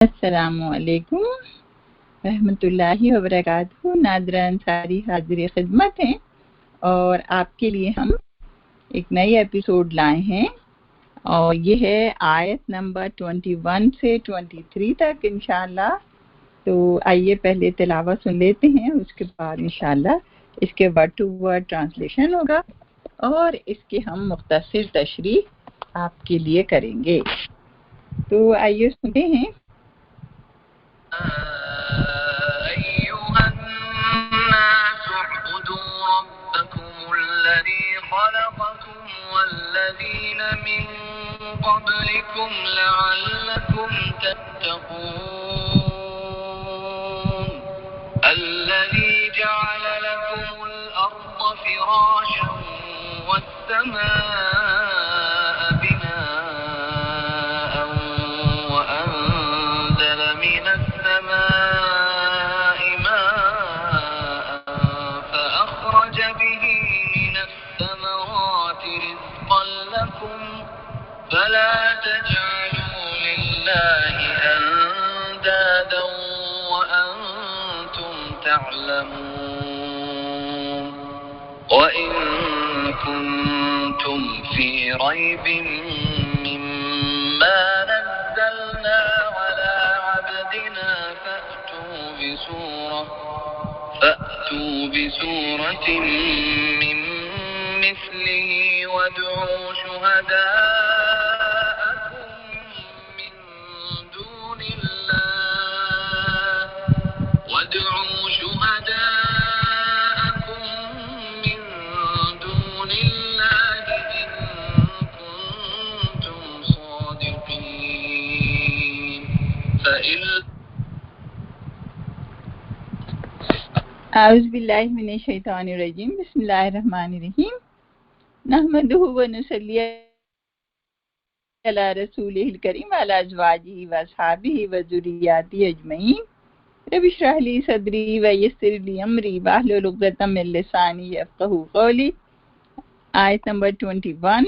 السلام علیکم رحمۃ اللہ وبرکاتہ۔ ناظرین ساری حاضر خدمت ہیں اور آپ کے لیے ہم ایک نئی ایپیسوڈ لائے ہیں اور یہ ہے آیت نمبر 21 سے 23 تک انشاءاللہ۔ تو آئیے پہلے تلاوت سن لیتے ہیں، اس کے بعد انشاءاللہ اس کے ورڈ ٹو ورڈ ٹرانسلیشن ہوگا اور اس کی ہم مختصر تشریح آپ کے لیے کریں گے۔ تو آئیے سنتے ہیں۔ أيها الناس اعبدوا ربكم الذي خلقكم والذين من قبلكم لعلكم تتقون الذي جعل لكم الأرض فراشا والسماء بناء وأنزل من السماء ماء فأخرج به من الثمرات رزقا لكم فلا تجعلوا لله أندادا وأنتم تعلمون وإن كنتم في ريب مما نزلنا على عبدنا فأتوا بسورة من مثله وادعوا شهداءكم من دون الله إن كنتم صادقين فإن اعوذ باللہ من الشیطان الرجیم، بسم اللہ الرحمن الرحیم۔ نحمدہ و نصلی علی رسولہ الکریم وعلی ازواجہ و اصحابہ و ذریاتہ اجمعین۔ رب اشرح لی صدری ویسر لی امری واحلل عقدۃ من لسانی یفقہوا قولی۔ آیت نمبر 21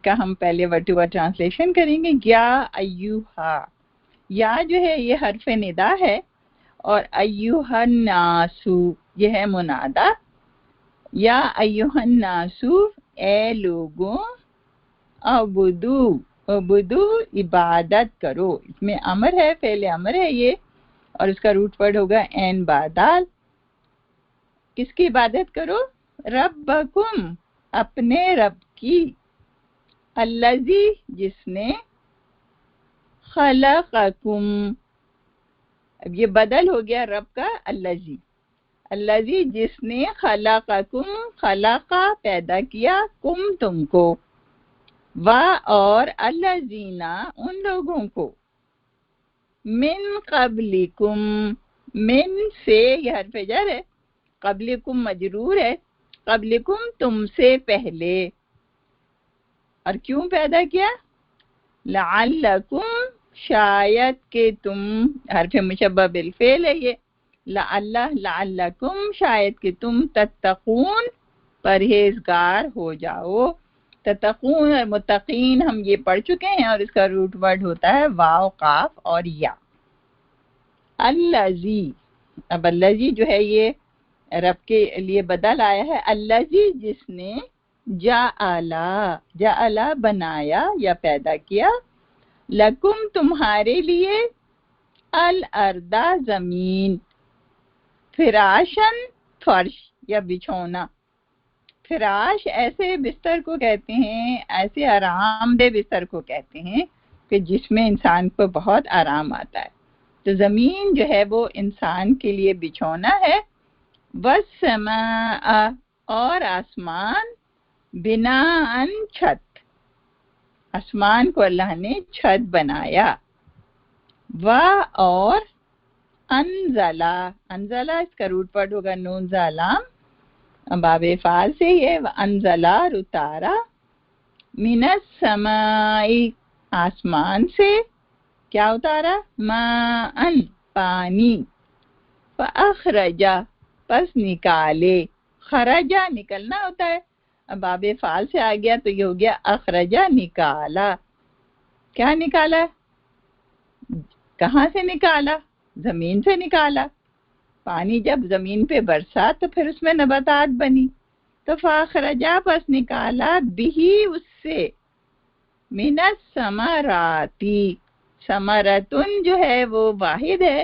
کا ہم پہلے ورڈ ٹو ورڈ ٹرانسلیشن کریں گے۔ یا ایہا، یا جو ہے یہ حرف ندا ہے اور ایہا الناس یہ ہے منادا۔ یا ایہا الناس اے لوگوں، عبدو عبادت کرو۔ اس میں امر ہے، فعل امر ہے یہ، اور اس کا روٹ ورڈ ہوگا این بادال۔ کس کی عبادت کرو؟ ربکم، اپنے رب کی، الذی جس نے، خلقکم، اب یہ بدل ہو گیا رب کا الذی، الذی جس نے، خلقکم خلقا پیدا کیا، کم تم کو، و اور الذین ان لوگوں کو، من قبلکم من سے یہ حرف جر ہے، قبلکم مجرور ہے، قبلکم تم سے پہلے، اور کیوں پیدا کیا؟ لعلکم شاید کہ تم، حرف مشبہ بالفعل ہے یہ، لعلکم شاید کہ تم، تتقون پرہیزگار ہو جاؤ۔ تتقون اور متقین ہم یہ پڑھ چکے ہیں اور اس کا روٹ ورڈ ہوتا ہے واو قاف اور یا۔ الذی، اب الذی جو ہے یہ رب کے لیے بدل آیا ہے، الذی جس نے، جعل بنایا یا پیدا کیا، لکم تمہارے لیے، الارض زمین، فراشن فرش یا بچھونا۔ فراش ایسے بستر کو کہتے ہیں، ایسے آرام دہ بستر کو کہتے ہیں کہ جس میں انسان کو بہت آرام آتا ہے۔ تو زمین جو ہے وہ انسان کے لیے بچھونا ہے۔ والسماء اور آسمان، بناءً چھت، آسمان کو اللہ نے چھت بنایا۔ و اور انزلہ، انزلہ اس کا روٹ ورڈ ہوگا نون زالام، باب فعال سے یہ انزلہ اتارا، من السماء آسمان سے، کیا اتارا؟ ماء پانی، فاخرجا پس نکالے، خرجا نکلنا ہوتا ہے، اب باب فعال سے آ گیا تو یہ ہو گیا اخرجا نکالا۔ کیا نکالا؟ کہاں سے نکالا؟ زمین سے نکالا. پانی جب زمین پہ برسا تو پھر اس میں نباتات بنی. تو فاخرجا پس نکالا بھی اس سے من الثمراتی. ثمرتن جو ہے وہ واحد ہے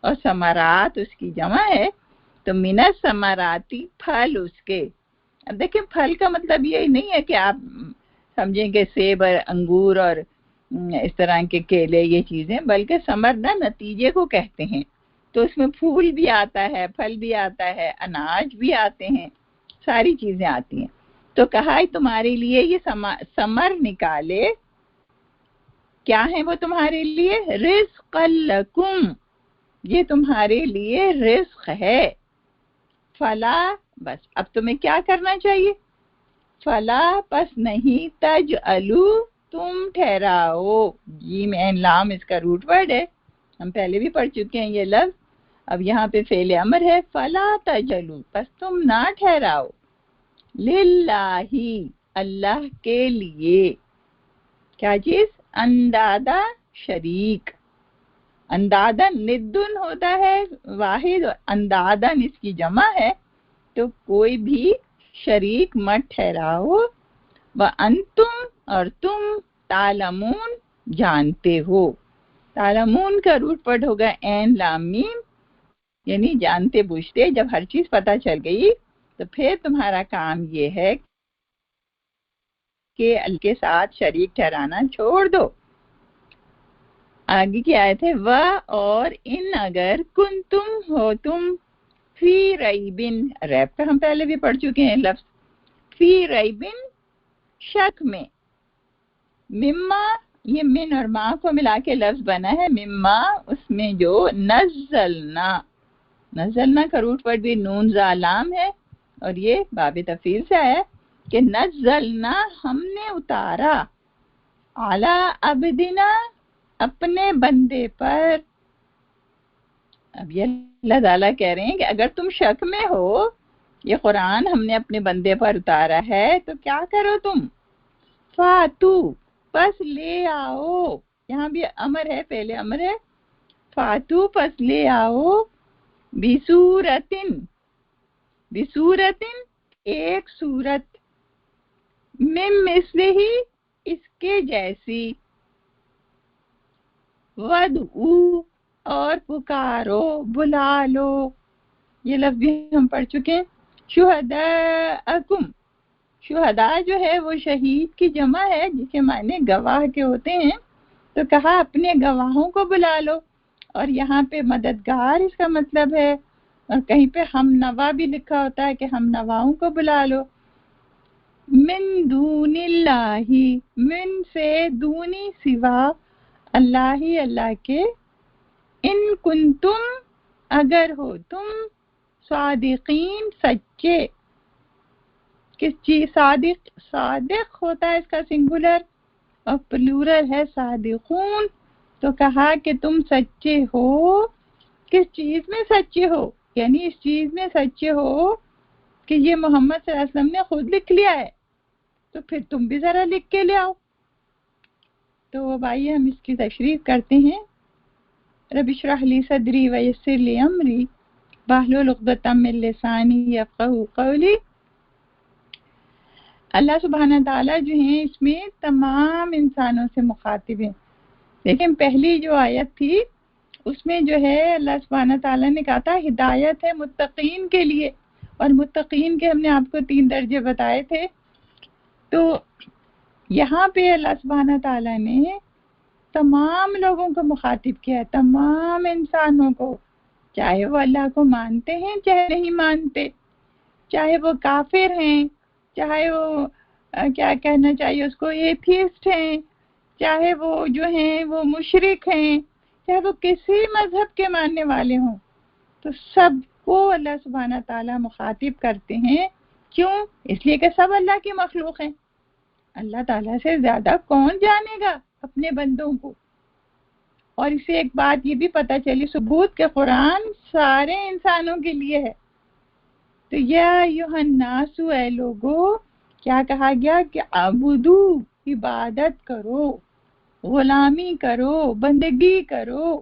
اور ثمرات اس کی جمع ہے. تو من الثمراتی پھل اس کے. اب دیکھیں پھل کا مطلب یہ نہیں ہے کہ آپ سمجھیں کہ سیب اور انگور اور اس طرح کے کیلے یہ چیزیں، بلکہ ثمر نہ نتیجے کو کہتے ہیں. تو اس میں پھول بھی آتا ہے، پھل بھی آتا ہے، اناج بھی آتے ہیں، ساری چیزیں آتی ہیں. تو کہا تمہارے لیے یہ ثمر نکالے. کیا ہے وہ تمہارے لیے؟ رزق لکم، یہ تمہارے لیے رزق ہے. فلا، بس اب تمہیں کیا کرنا چاہیے؟ فلا پس نہیں تجعلو، تم ٹھہراؤ. جیم عین لام اس کا روٹ ورڈ ہے، ہم پہلے بھی پڑھ چکے ہیں یہ لفظ. اب یہاں پہ فعل امر ہے. فلا تجعلو، پس تم نہ ٹھہراؤ. للہ، اللہ کے لیے. کیا چیز؟ اندادہ، شریک. اندادن ندن ہوتا ہے واحد، اور اندادن اس کی جمع ہے. تو کوئی بھی شریک مت ٹھہراؤ. وَأَنْتُمْ، اور تم، تعلمون، جانتے ہو. تعلمون کا روٹ پڑ ہوگا عین لام میم، یعنی جانتے بوجھتے. جب ہر چیز پتہ چل گئی تو پھر تمہارا کام یہ ہے کہ اللہ کے ساتھ شریک ٹھہرانا چھوڑ دو. آگے کی آیت ہے و، اور ان اگر کنتم ہو تم فی ریبن، ریب کا ہم پہلے بھی پڑھ چکے ہیں لفظ. فی ریبن، شک میں. مما، یہ من اور ما کو ملا کے لفظ بنا ہے. مما، اس میں جو نزلنا، نزلنا کا روٹ ورڈ بھی نون زا لام ہے، اور یہ باب تفصیل سے آیا کہ نزلنا، ہم نے اتارا، علی عبدنا، اپنے بندے پر. اب یہ اللہ تعالیٰ کہہ رہے ہیں کہ اگر تم شک میں ہو یہ قرآن ہم نے اپنے بندے پر اتارا ہے تو کیا کرو تم؟ فاتو، پس لے آؤ. یہاں بھی امر ہے، پہلے امر ہے. فاتو، پس لے آؤ. بصورتن، بصورتن، ایک صورت. من مثلہ، اس کے جیسی. ودعو، اور پکارو، بلا لو. یہ لفظ بھی ہم پڑھ چکے ہیں. شہداءکم، شہداء جو ہے وہ شہید کی جمع ہے جس کے معنی گواہ کے ہوتے ہیں. تو کہا اپنے گواہوں کو بلا لو. اور یہاں پہ مددگار اس کا مطلب ہے، اور کہیں پہ ہم نوا بھی لکھا ہوتا ہے کہ ہم نواؤں کو بلا لو. من دون اللہ، من سے، دونی سوا، اللہ ہی اللہ کے. ان کنتم، اگر ہو تم، صادقین، سچے. کس چیز؟ صادق، صادق ہوتا ہے اس کا سنگولر اور پلورل ہے صادقون. تو کہا کہ تم سچے ہو. کس چیز میں سچے ہو؟ یعنی اس چیز میں سچے ہو کہ یہ محمد صلی اللہ علیہ وسلم نے خود لکھ لیا ہے، تو پھر تم بھی ذرا لکھ کے لے آؤ. تو اب آئیے ہم اس کی تشریح کرتے ہیں. رب اشرح لی صدری ویسر لی امری واحلل عقدۃ من لسانی یفقہوا قولی. اللہ سبحانہ تعالیٰ جو ہیں اس میں تمام انسانوں سے مخاطب ہیں. لیکن پہلی جو آیت تھی اس میں جو ہے اللہ سبحانہ تعالیٰ نے کہا تھا ہدایت ہے متقین کے لیے، اور متقین کے ہم نے آپ کو 3 درجے بتائے تھے. تو یہاں پہ اللہ سبحانہ تعالیٰ نے تمام لوگوں کو مخاطب کیا ہے، تمام انسانوں کو، چاہے وہ اللہ کو مانتے ہیں چاہے نہیں مانتے، چاہے وہ کافر ہیں، چاہے وہ کیا کہنا چاہیے اس کو، ایتھیسٹ ہیں، چاہے وہ جو ہیں وہ مشرک ہیں، چاہے وہ کسی مذہب کے ماننے والے ہوں. تو سب کو اللہ سبحانہ تعالیٰ مخاطب کرتے ہیں. کیوں؟ اس لیے کہ سب اللہ کی مخلوق ہیں. اللہ تعالیٰ سے زیادہ کون جانے گا اپنے بندوں کو. اور اسے ایک بات یہ بھی پتہ چلی ثبوت کہ قرآن سارے انسانوں کے لیے ہے. تو یا ایھا الناس، اے لوگو، کیا کہا گیا کہ عبدو، عبادت کرو، غلامی کرو، بندگی کرو.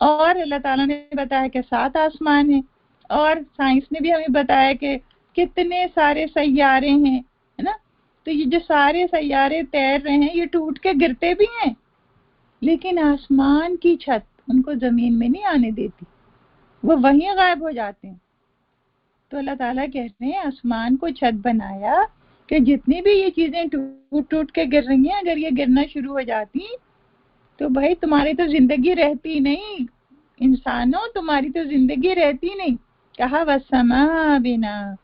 اور اللہ تعالیٰ نے بتایا کہ 7 آسمان ہیں، اور سائنس نے بھی ہمیں بتایا کہ کتنے سارے سیارے ہیں، ہے نا. تو یہ جو سارے سیارے تیر رہے ہیں یہ ٹوٹ کے گرتے بھی ہیں، لیکن آسمان کی چھت ان کو زمین میں نہیں آنے دیتی، وہ وہیں غائب ہو جاتے ہیں. تو اللہ تعالیٰ کہتے ہیں آسمان کو چھت بنایا کہ جتنی بھی یہ چیزیں ٹوٹ ٹوٹ کے گر رہی ہیں، اگر یہ گرنا شروع ہو جاتی تو بھائی تمہاری تو زندگی رہتی نہیں، انسانوں تمہاری تو زندگی رہتی نہیں. کہا وَالسَّمَاءَ بِنَا،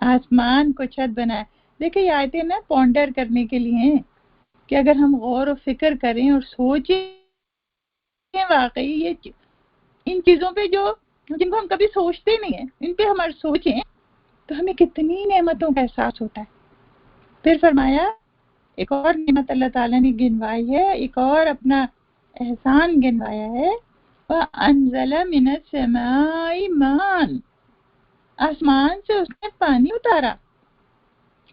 آسمان کو چھت بنایا. دیکھیں یہ آیتیں نا پونڈر کرنے کے لیے ہیں کہ اگر ہم غور و فکر کریں اور سوچیں واقعی یہ ان چیزوں پہ جو جن کو ہم کبھی سوچتے نہیں ہیں، ان پہ ہمارے سوچیں تو ہمیں کتنی نعمتوں کا احساس ہوتا ہے. پھر فرمایا ایک اور نعمت اللہ تعالیٰ نے گنوائی ہے، ایک اور اپنا احسان گنوایا ہے. وَأَنزَلَ مِنَ السَّمَاءِ مَاءً، آسمان سے اس نے پانی اتارا.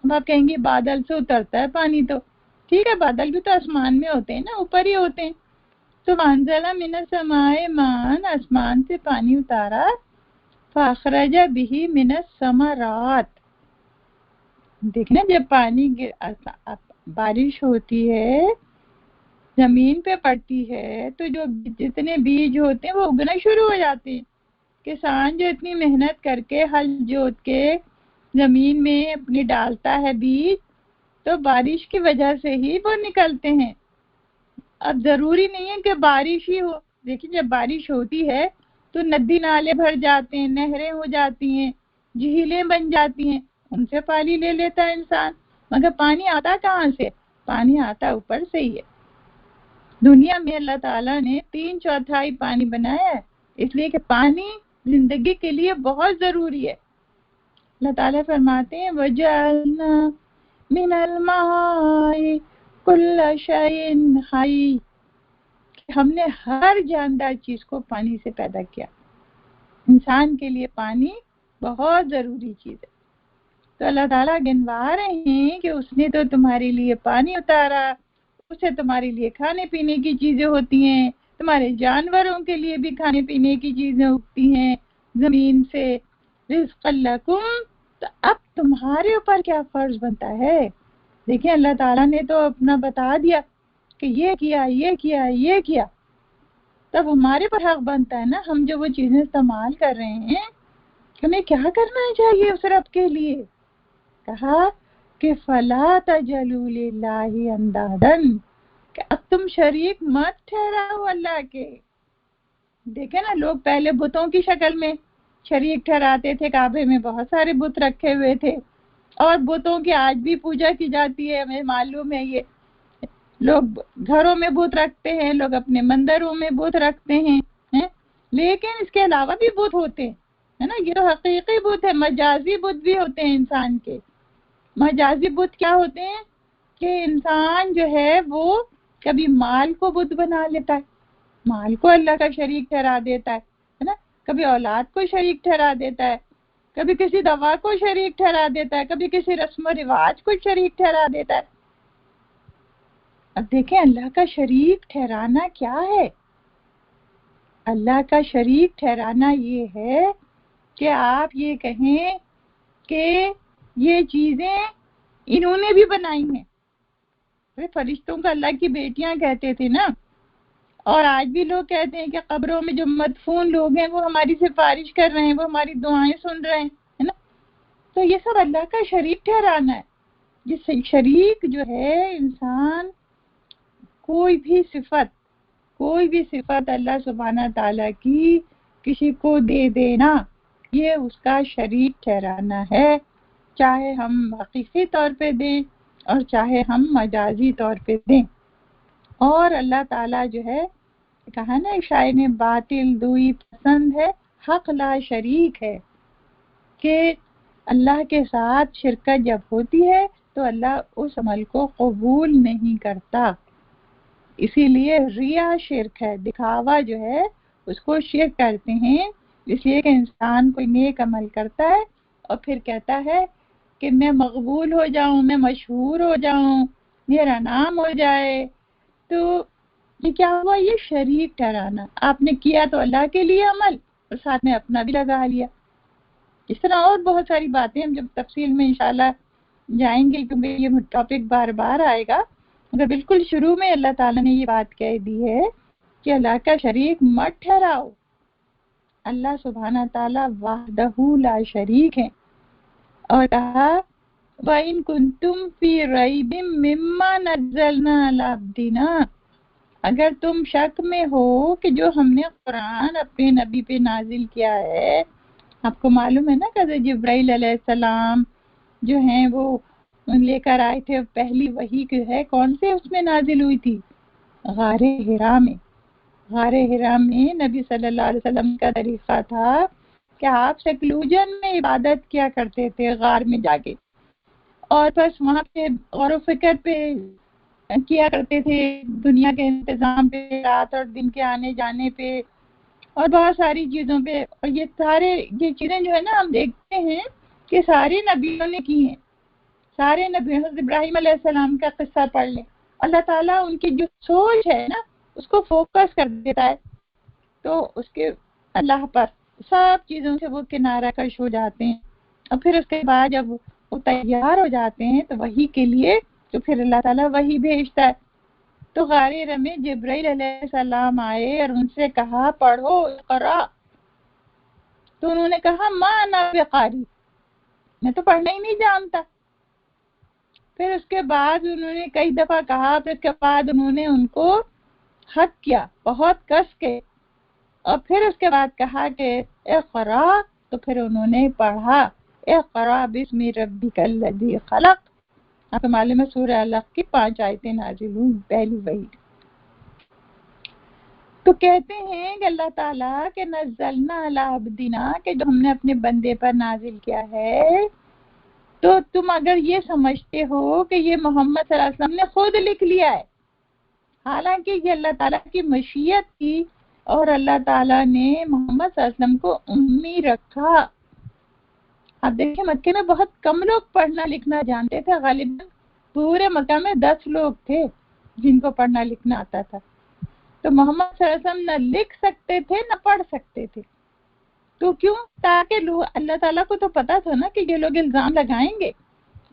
اب آپ کہیں گے بادل سے اترتا ہے پانی، تو ٹھیک ہے بادل بھی تو آسمان میں ہوتے ہیں نا، اوپر ہی ہوتے ہیں. تو وَأَنزَلَ مِنَ السَّمَاءِ مَاءً، آسمان سے پانی اتارا. فَأَخْرَجَ بِهِ مِنَ الثَّمَرَاتِ، دیکھنا جب پانی بارش ہوتی ہے زمین پہ پڑتی ہے تو جو جتنے بیج ہوتے ہیں وہ اگنا شروع ہو جاتے ہیں. کسان جو اتنی محنت کر کے ہل جوت کے زمین میں اپنی ڈالتا ہے بیج، تو بارش کی وجہ سے ہی وہ نکلتے ہیں. اب ضروری نہیں ہے کہ بارش ہی ہو، دیکھیں جب بارش ہوتی ہے تو ندی نالے بھر جاتے ہیں، نہریں ہو جاتی ہیں، جھیلیں بن جاتی ہیں، ان سے پانی لے لیتا ہے انسان. مگر پانی آتا کہاں سے؟ پانی آتا اوپر سے ہی ہے. دنیا میں اللہ تعالیٰ نے 3/4 پانی بنایا ہے، اس لیے کہ پانی زندگی کے لیے بہت ضروری ہے. اللہ تعالیٰ فرماتے ہیں وَجَعَلْنَا مِنَ الْمَاءِ كُلَّ شَيْءٍ حَيٍّ، ہم نے ہر جاندار چیز کو پانی سے پیدا کیا. انسان کے لیے پانی بہت ضروری چیز ہے. تو اللہ تعالیٰ گنوا رہے ہیں کہ اس نے تو تمہارے لیے پانی اتارا، اسے تمہارے لیے کھانے پینے کی چیزیں ہوتی ہیں، تمہارے جانوروں کے لیے بھی کھانے پینے کی چیزیں اگتی ہیں زمین سے. رزق لکم، تو اب تمہارے اوپر کیا فرض بنتا ہے؟ دیکھیں اللہ تعالیٰ نے تو اپنا بتا دیا کہ یہ کیا یہ کیا یہ کیا، تب ہمارے پر حق بنتا ہے نا، ہم جو وہ چیزیں استعمال کر رہے ہیں ہمیں کیا کرنا چاہیے اس رب کے لیے. کہا کہ فَلَا تَجْعَلُوا لِلَّهِ أَنْدَادًا، کہ اب تم شریک مت ٹھہراؤ اللہ کے. دیکھیں نا لوگ پہلے بتوں کی شکل میں شریک ٹھہراتے تھے، کعبے میں بہت سارے بت رکھے ہوئے تھے، اور بتوں کی آج بھی پوجا کی جاتی ہے، ہمیں معلوم ہے. یہ لوگ گھروں میں بت رکھتے ہیں، لوگ اپنے مندروں میں بت رکھتے ہیں، لیکن اس کے علاوہ بھی بت ہوتے ہیں، ہے نا. یہ تو حقیقی بت ہے، مجازی بت بھی ہوتے ہیں انسان کے. مجازی بت کیا ہوتے ہیں کہ انسان جو ہے وہ کبھی مال کو بت بنا لیتا ہے، مال کو اللہ کا شریک ٹھہرا دیتا ہے نا. کبھی اولاد کو شریک ٹھہرا دیتا ہے، کبھی کسی دوا کو شریک ٹھہرا دیتا ہے، کبھی کسی رسم و رواج کو شریک ٹھہرا دیتا ہے. اب دیکھیں اللہ کا شریک ٹھہرانا کیا ہے؟ اللہ کا شریک ٹھہرانا یہ ہے کہ آپ یہ کہیں کہ یہ چیزیں انہوں نے بھی بنائی ہیں. فرشتوں کو اللہ کی بیٹیاں کہتے تھے نا، اور آج بھی لوگ کہتے ہیں کہ قبروں میں جو مدفون لوگ ہیں وہ ہماری سفارش کر رہے ہیں، وہ ہماری دعائیں سن رہے ہیں، ہے نا. تو یہ سب اللہ کا شریک ٹھہرانا ہے. جس شریک جو ہے انسان کوئی بھی صفت اللہ سبحانہ تعالیٰ کی کسی کو دے دینا، یہ اس کا شریک ٹھہرانا ہے، چاہے ہم حقیقی طور پہ دیں اور چاہے ہم مجازی طور پہ دیں. اور اللہ تعالیٰ جو ہے کہا نا شاعر نے باطل دوئی پسند ہے حق لا شریک ہے، کہ اللہ کے ساتھ شرکت جب ہوتی ہے تو اللہ اس عمل کو قبول نہیں کرتا. اسی لیے ریا شرک ہے، دکھاوا جو ہے اس کو شرک کرتے ہیں. اس لیے کہ انسان کوئی نیک عمل کرتا ہے اور پھر کہتا ہے کہ میں مقبول ہو جاؤں، میں مشہور ہو جاؤں، میرا نام ہو جائے. تو یہ کیا ہوا؟ یہ شریک ٹھہرانا. آپ نے کیا تو اللہ کے لیے عمل اور ساتھ میں اپنا بھی لگا لیا. اس طرح اور بہت ساری باتیں ہم جب تفصیل میں انشاءاللہ جائیں گے کیونکہ یہ ٹاپک بار بار آئے گا، مگر بالکل شروع میں اللہ تعالیٰ نے یہ بات کہہ دی ہے کہ اللہ کا شریک مت ٹھہراؤ. اللہ سبحانہ تعالیٰ وحدہ لا شریک ہے. اور کہا وَإِن كُنتُمْ فِي رَيْبٍ مِّمَّا نَزَّلْنَا عَلَىٰ عَبْدِنَا، اگر تم شک میں ہو کہ جو ہم نے قرآن اپنے نبی پہ نازل کیا ہے، آپ کو معلوم ہے نا کہ جبرائیل علیہ السلام جو ہیں وہ لے کر آئے تھے. پہلی وحی جو ہے کون سے اس میں نازل ہوئی تھی؟ غار حرا میں. غار حرا میں نبی صلی اللہ علیہ وسلم کا طریقہ تھا کہ آپ سیکلوجن میں عبادت کیا کرتے تھے غار میں جا کے، اور بس وہاں پہ غور و فکر پہ کیا کرتے تھے، دنیا کے انتظام پہ، رات اور دن کے آنے جانے پہ اور بہت ساری چیزوں پہ. اور یہ چیزیں جو ہے نا ہم دیکھتے ہیں کہ سارے نبیوں نے کی ہیں. سارے نبی، حضرت ابراہیم علیہ السلام کا قصہ پڑھ لیں، اللہ تعالیٰ ان کی جو سوچ ہے نا اس کو فوکس کر دیتا ہے تو اس کے اللہ پر سب چیزوں سے وہ کنارہ کش ہو جاتے ہیں. اور پھر اس کے بعد جب وہ تیار ہو جاتے ہیں تو وحی کے لیے تو پھر اللہ تعالیٰ وحی بھیجتا ہے. تو غار حرا میں جبرائیل علیہ السلام آئے اور ان سے کہا پڑھو اقرا. تو انہوں نے کہا ما انا بقاری، میں تو پڑھنا ہی نہیں جانتا. پھر اس کے بعد انہوں نے کئی دفعہ کہا، پھر اس کے بعد انہوں نے ان کو حق کیا بہت کس کے، اور پھر اس کے بعد کہا کہ اقرا، تو پھر انہوں نے پڑھا اقرا بسم ربک الذی خلق. آپ کو معلوم ہے سورہ علق کی 5 آیتیں نازل ہوئی پہلی وحی. تو کہتے ہیں کہ اللہ تعالیٰ کہ نزلنا علی عبدنا، کہ جو ہم نے اپنے بندے پر نازل کیا ہے، تو تم اگر یہ سمجھتے ہو کہ یہ محمد صلی اللہ علیہ وسلم نے خود لکھ لیا ہے، حالانکہ یہ اللہ تعالیٰ کی مشیت تھی اور اللہ تعالیٰ نے محمد صلی اللہ علیہ وسلم کو امی رکھا. آپ دیکھیں مکے میں بہت کم لوگ پڑھنا لکھنا جانتے تھے، غالباً پورے مکہ میں 10 لوگ تھے جن کو پڑھنا لکھنا آتا تھا. تو محمد صلی اللہ علیہ وسلم نہ لکھ سکتے تھے نہ پڑھ سکتے تھے. تو کیوں؟ تاکہ اللہ تعالیٰ کو تو پتا تھا نا کہ یہ لوگ الزام لگائیں گے،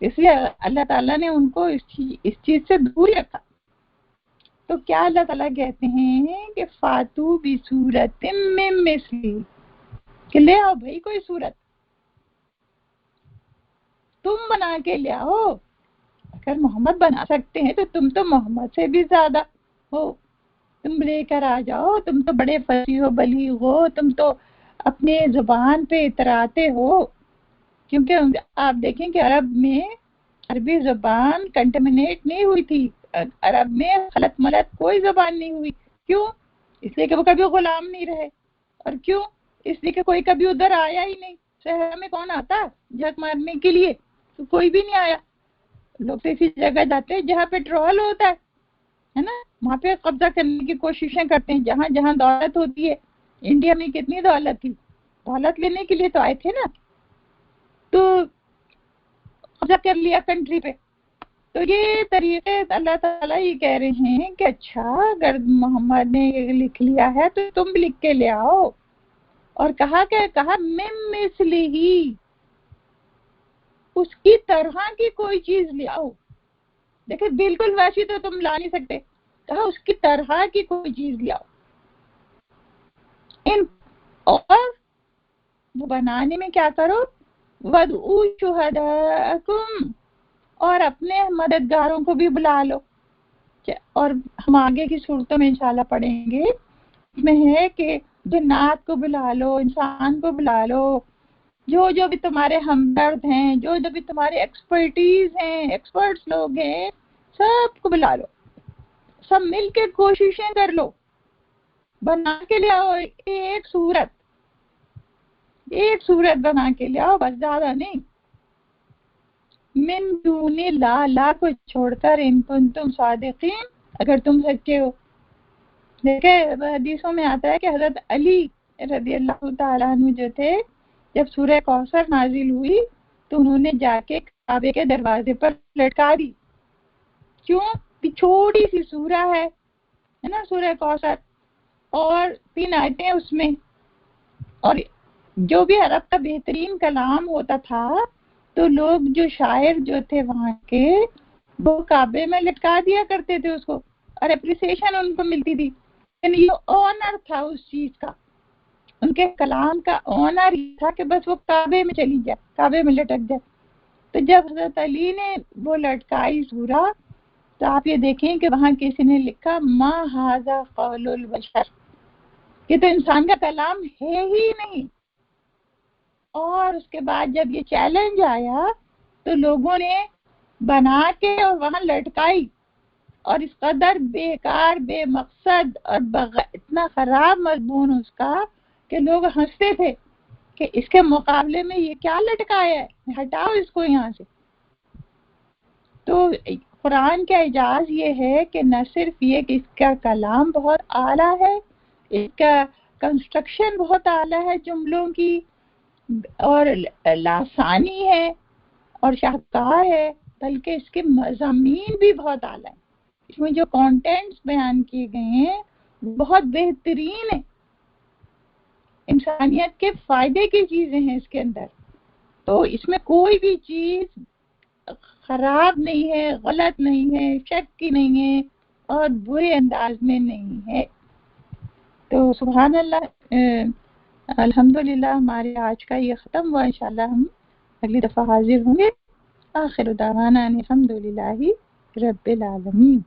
اس لیے اللہ تعالیٰ نے ان کو اس چیز سے دور رکھا. تو کیا اللہ تعالیٰ کہتے ہیں کہ فاتو بسورۃ من مثلی، کہ لے آؤ بھائی کوئی صورت تم بنا کے لے آؤ. اگر محمد بنا سکتے ہیں تو تم تو محمد سے بھی زیادہ ہو، تم لے کر آ جاؤ. تم تو بڑے فصیح و بلیغ ہو، تم تو اپنے زبان پہ اتراتے ہو. کیونکہ آپ دیکھیں کہ عرب میں عربی زبان کنٹمنیٹ نہیں ہوئی تھی، عرب میں خلط ملط کوئی زبان نہیں ہوئی. کیوں؟ اس لیے کہ وہ کبھی غلام نہیں رہے. اور کیوں؟ اس لیے کہ کوئی کبھی ادھر آیا ہی نہیں. صحرا میں کون آتا جھک مارنے کے لیے؟ تو کوئی بھی نہیں آیا. لوگ تو اسی جگہ جاتے ہیں جہاں پیٹرول ہوتا ہے نا، وہاں پہ قبضہ کرنے کی کوششیں کرتے ہیں جہاں جہاں دولت ہوتی ہے. انڈیا میں کتنی دولت تھی، دولت لینے کے لیے تو آئے تھے نا، تو قبضہ کر لیا کنٹری پہ. تو یہ طریقے اللہ تعالیٰ یہ کہہ رہے ہیں کہ اچھا اگر محمد نے لکھ لیا ہے تو تم بھی لکھ کے لے آؤ. اور کہا من مثلہ، اس کی طرح کی کوئی چیز لے آؤ. دیکھیں بالکل ویسی تو تم لا نہیں سکتے، کہا اس کی طرح کی کوئی چیز لے آؤ. اور وہ بنانے میں کیا کرو، وَادْعُوا شُهَدَاءَكُمْ، اور اپنے مددگاروں کو بھی بلا لو. اور ہم آگے کی صورتوں میں انشاءاللہ پڑھیں گے، اس میں ہے کہ جنات کو بلا لو، انسان کو بلا لو، جو بھی تمہارے ہمدرد ہیں، جو بھی تمہارے ایکسپرٹیز ہیں، ایکسپرٹس لوگ ہیں، سب کو بلا لو. سب مل کے کوششیں کر لو، بنا کے لے آؤ ایک صورت بنا کے لے آؤ، بس زیادہ نہیں. من دون لا کو چھوڑ کر، ان کنتم صادقین، اگر تم سچے ہو. دیکھیں حدیثوں میں آتا ہے کہ حضرت علی رضی اللہ تعالیٰ عنہ جو تھے، جب سورہ کوثر نازل ہوئی تو انہوں نے جا کے کعبے کے دروازے پر لٹکا دی. کیوں؟ چھوٹی سی سورہ ہے، ہے نا سورہ کوثر، اور 3 آیتیں اس میں. اور جو بھی عرب کا بہترین کلام ہوتا تھا تو لوگ جو شاعر جو تھے وہاں کے وہ کعبے میں لٹکا دیا کرتے تھے اس کو، اور اپریسیشن ان کو ملتی تھی. یعنی یہ آنر تھا اس چیز کا، ان کے کلام کا آنر یہ تھا کہ بس وہ کعبے میں چلی جائے، کعبے میں لٹک جائے. تو جب حضرت علی نے وہ لٹکائی سورہ تو آپ یہ دیکھیں کہ وہاں کسی نے لکھا ما ھذا قول البشر، یہ تو انسان کا کلام ہے ہی نہیں. اور اس کے بعد جب یہ چیلنج آیا تو لوگوں نے بنا کے اور وہاں لٹکائی، اور اس قدر بیکار بے مقصد اور اتنا خراب مضمون اس کا کہ لوگ ہنستے تھے کہ اس کے مقابلے میں یہ کیا لٹکایا ہے، ہٹاؤ اس کو یہاں سے. تو قرآن کا اعجاز یہ ہے کہ نہ صرف یہ کہ اس کا کلام بہت اعلیٰ ہے، اس کا کنسٹرکشن بہت اعلیٰ ہے جملوں کی، اور لاسانی ہے اور شاہکار ہے، بلکہ اس کے مضامین بھی بہت اعلیٰ ہیں. اس میں جو کانٹینٹس بیان کیے گئے ہیں بہت بہترین ہیں، انسانیت کے فائدے کی چیزیں ہیں اس کے اندر. تو اس میں کوئی بھی چیز خراب نہیں ہے، غلط نہیں ہے، شک کی نہیں ہے، اور برے انداز میں نہیں ہے. تو سبحان اللہ، الحمدللہ ہمارے آج کا یہ ختم ہوا. انشاءاللہ ہم اگلی دفعہ حاضر ہوں گے. آخر دعوانا الحمدللہ رب العالمین.